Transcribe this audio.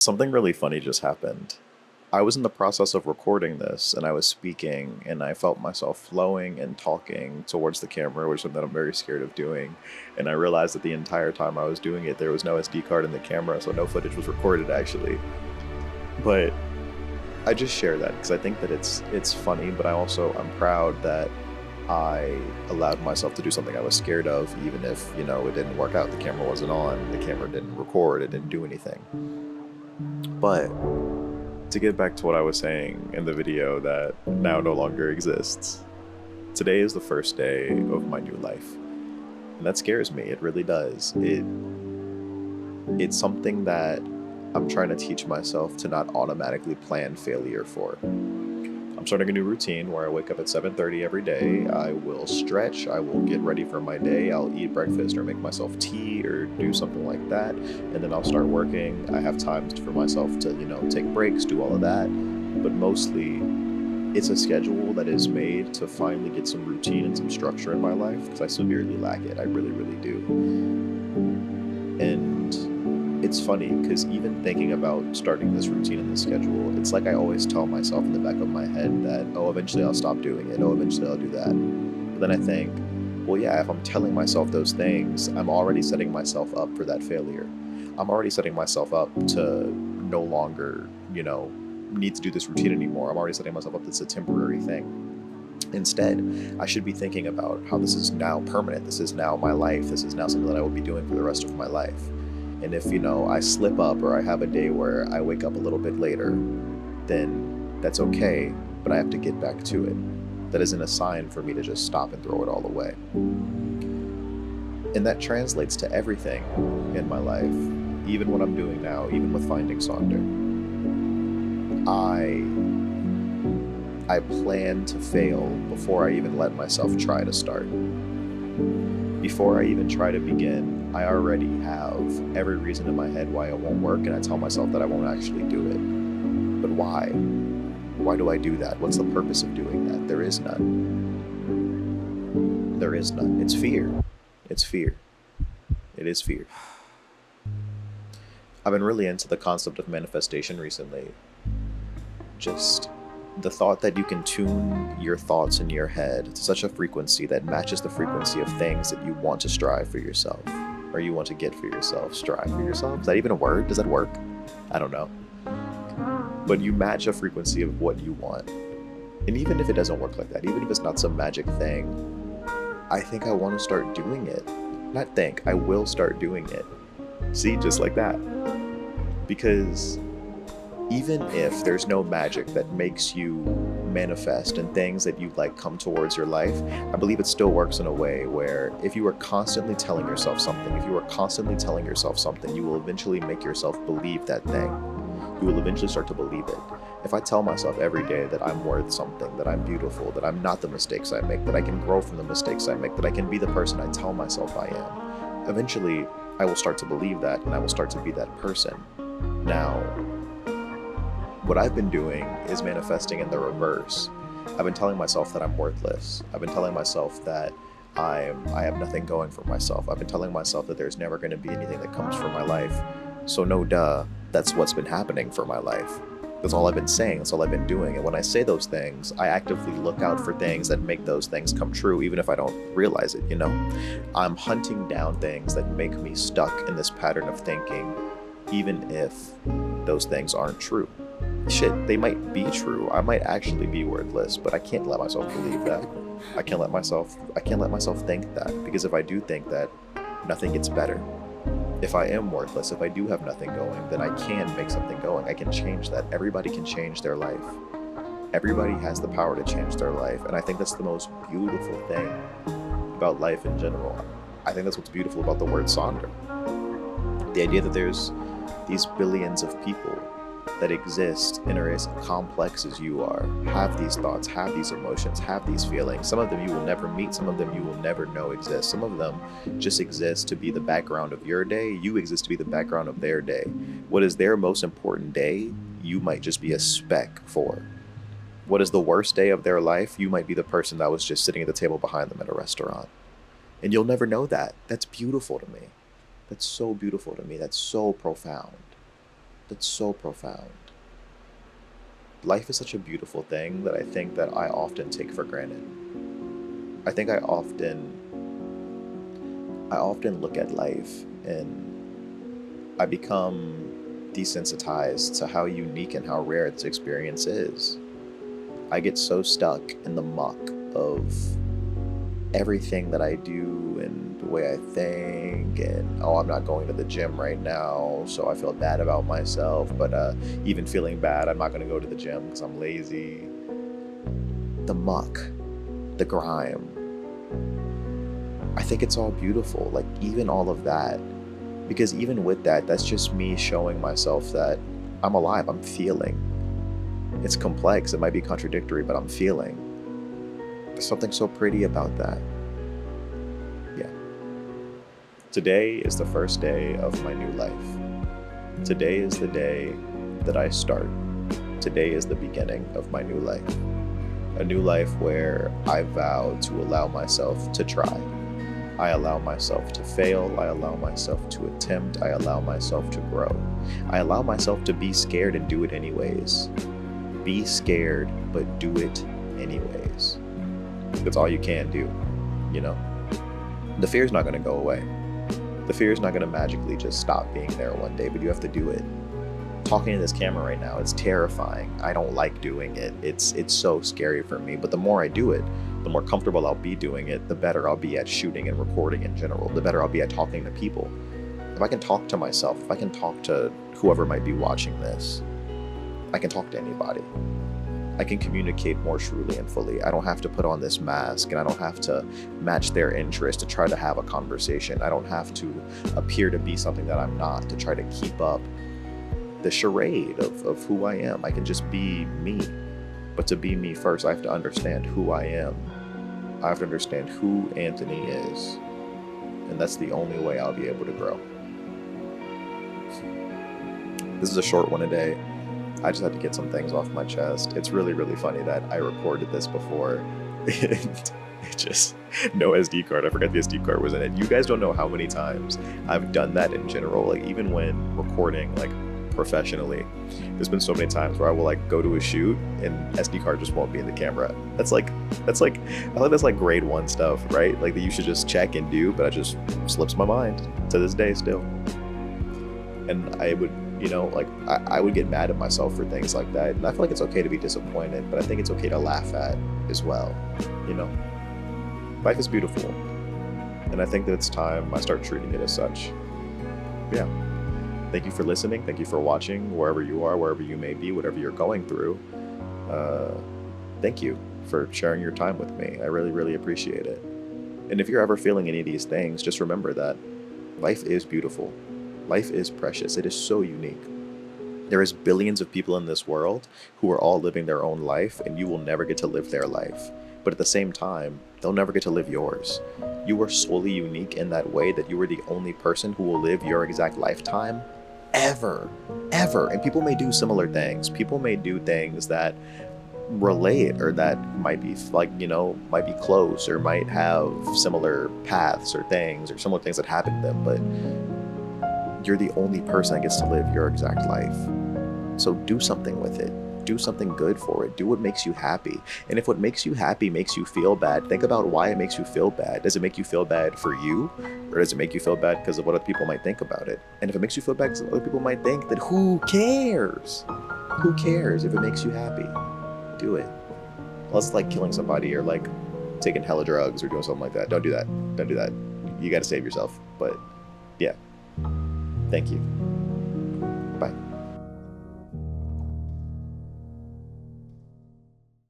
Something really funny just happened. I was in the process of recording this and I was speaking and I felt myself flowing and talking towards the camera, which is something that I'm very scared of doing. And I realized that the entire time I was doing it, there was no SD card in the camera, so no footage was recorded actually. But I just share that because I think that it's funny, but I'm proud that I allowed myself to do something I was scared of, even if, it didn't work out. The camera wasn't on, the camera didn't record, it didn't do anything. But to get back to what I was saying in the video that now no longer exists, today is the first day of my new life. And that scares me. It really does. It's something that I'm trying to teach myself to not automatically plan failure for. I'm starting a new routine where I wake up at 7:30 every day. I will stretch, I will get ready for my day, I'll eat breakfast or make myself tea or do something like that, and then I'll start working. I have times for myself to, take breaks, do all of that. But mostly it's a schedule that is made to finally get some routine and some structure in my life because I severely lack it. I really, really do. And it's funny because even thinking about starting this routine and this schedule, it's like I always tell myself in the back of my head that, oh, eventually I'll stop doing it. Oh, eventually I'll do that. But then I think, well, yeah, if I'm telling myself those things, I'm already setting myself up for that failure. I'm already setting myself up to no longer, need to do this routine anymore. I'm already setting myself up that's a temporary thing. Instead, I should be thinking about how this is now permanent. This is now my life. This is now something that I will be doing for the rest of my life. And if, I slip up or I have a day where I wake up a little bit later, then that's okay, but I have to get back to it. That isn't a sign for me to just stop and throw it all away. And that translates to everything in my life, even what I'm doing now, even with Finding Sonder. I plan to fail before I even let myself try to start. Before I even try to begin, I already have every reason in my head why it won't work, and I tell myself that I won't actually do it. But why? Why do I do that? What's the purpose of doing that? There is none. There is none. It's fear. It's fear. It is fear. I've been really into the concept of manifestation recently. Just the thought that you can tune your thoughts in your head to such a frequency that matches the frequency of things that you want to strive for yourself, or you want to get for yourself. Strive for yourself? Is that even a word? Does that work? I don't know. But you match a frequency of what you want. And even if it doesn't work like that, even if it's not some magic thing, I think I want to start doing it. Not think, I will start doing it. See, just like that. Because even if there's no magic that makes you manifest and things that you like come towards your life, I believe it still works in a way where if you are constantly telling yourself something, you will eventually make yourself believe that thing. You will eventually start to believe it. If I tell myself every day that I'm worth something, that I'm beautiful, that I'm not the mistakes I make, that I can grow from the mistakes I make, that I can be the person I tell myself I am, eventually I will start to believe that and I will start to be that person. Now, what I've been doing is manifesting in the reverse. I've been telling myself that I'm worthless. I've been telling myself that I have nothing going for myself. I've been telling myself that there's never going to be anything that comes from my life. So no duh, that's what's been happening for my life. That's all I've been saying, that's all I've been doing. And when I say those things, I actively look out for things that make those things come true, even if I don't realize it, I'm hunting down things that make me stuck in this pattern of thinking, even if those things aren't true. Shit, they might be true. I might actually be worthless, but I can't let myself believe that. I can't let myself think that, because if I do think that, nothing gets better. If I am worthless, if I do have nothing going, then I can make something going. I can change that. Everybody can change their life. Everybody has the power to change their life, and I think that's the most beautiful thing about life in general. I think that's what's beautiful about the word Sonder. The idea that there's these billions of people that exist and are as complex as you are, have these thoughts, have these emotions, have these feelings. Some of them you will never meet, some of them you will never know exist. Some of them just exist to be the background of your day. You exist to be the background of their day. What is their most important day, you might just be a speck for. What is the worst day of their life, you might be the person that was just sitting at the table behind them at a restaurant. And you'll never know that. That's beautiful to me. That's so beautiful to me. That's so profound. That's so profound. Life is such a beautiful thing that I think that I often take for granted. I think I often look at life and I become desensitized to how unique and how rare this experience is. I get so stuck in the muck of everything that I do and the way I think, and oh, I'm not going to the gym right now, so I feel bad about myself. But even feeling bad, I'm not going to go to the gym because I'm lazy. The muck, the grime. I think it's all beautiful, like even all of that. Because even with that, that's just me showing myself that I'm alive, I'm feeling. It's complex, it might be contradictory, but I'm feeling. There's something so pretty about that. Yeah. Today is the first day of my new life. Today is the day that I start. Today is the beginning of my new life. A new life where I vow to allow myself to try. I allow myself to fail. I allow myself to attempt. I allow myself to grow. I allow myself to be scared and do it anyways. Be scared, but do it anyways. That's all you can do, you know? The fear's not going to go away. The fear's not going to magically just stop being there one day, but you have to do it. Talking to this camera right now, it's terrifying. I don't like doing it. It's so scary for me. But the more I do it, the more comfortable I'll be doing it, the better I'll be at shooting and recording in general, the better I'll be at talking to people. If I can talk to myself, if I can talk to whoever might be watching this, I can talk to anybody. I can communicate more truly and fully. I don't have to put on this mask, and I don't have to match their interest to try to have a conversation. I don't have to appear to be something that I'm not to try to keep up the charade of who I am. I can just be me. But to be me first, I have to understand who I am. I have to understand who Anthony is. And that's the only way I'll be able to grow. This is a short one today. I just had to get some things off my chest. It's really, really funny that I recorded this before and it just, no SD card. I forgot the SD card was in it. You guys don't know how many times I've done that in general. Like even when recording like professionally, there's been so many times where I will like go to a shoot and SD card just won't be in the camera. That's like I think that's like grade 1 stuff, right? Like that you should just check and do, but it just slips my mind to this day still. And I would, like I would get mad at myself for things like that. And I feel like it's okay to be disappointed, but I think it's okay to laugh at as well. Life is beautiful. And I think that it's time I start treating it as such. Yeah. Thank you for listening. Thank you for watching, wherever you are, wherever you may be, whatever you're going through. Thank you for sharing your time with me. I really, really appreciate it. And if you're ever feeling any of these things, just remember that life is beautiful. Life is precious. It is so unique. There is billions of people in this world who are all living their own life, and you will never get to live their life. But at the same time, they'll never get to live yours. You are solely unique in that way that you are the only person who will live your exact lifetime ever. And people may do similar things. People may do things that relate or that might be like, might be close or might have similar paths or things or similar things that happen to them, but you're the only person that gets to live your exact life. So do something with it. Do something good for it. Do what makes you happy. And if what makes you happy makes you feel bad, think about why it makes you feel bad. Does it make you feel bad for you? Or does it make you feel bad because of what other people might think about it? And if it makes you feel bad because other people might think, then who cares? Who cares if it makes you happy? Do it. Unless like killing somebody or like taking hella drugs or doing something like that. Don't do that. Don't do that. You got to save yourself. But yeah. Thank you.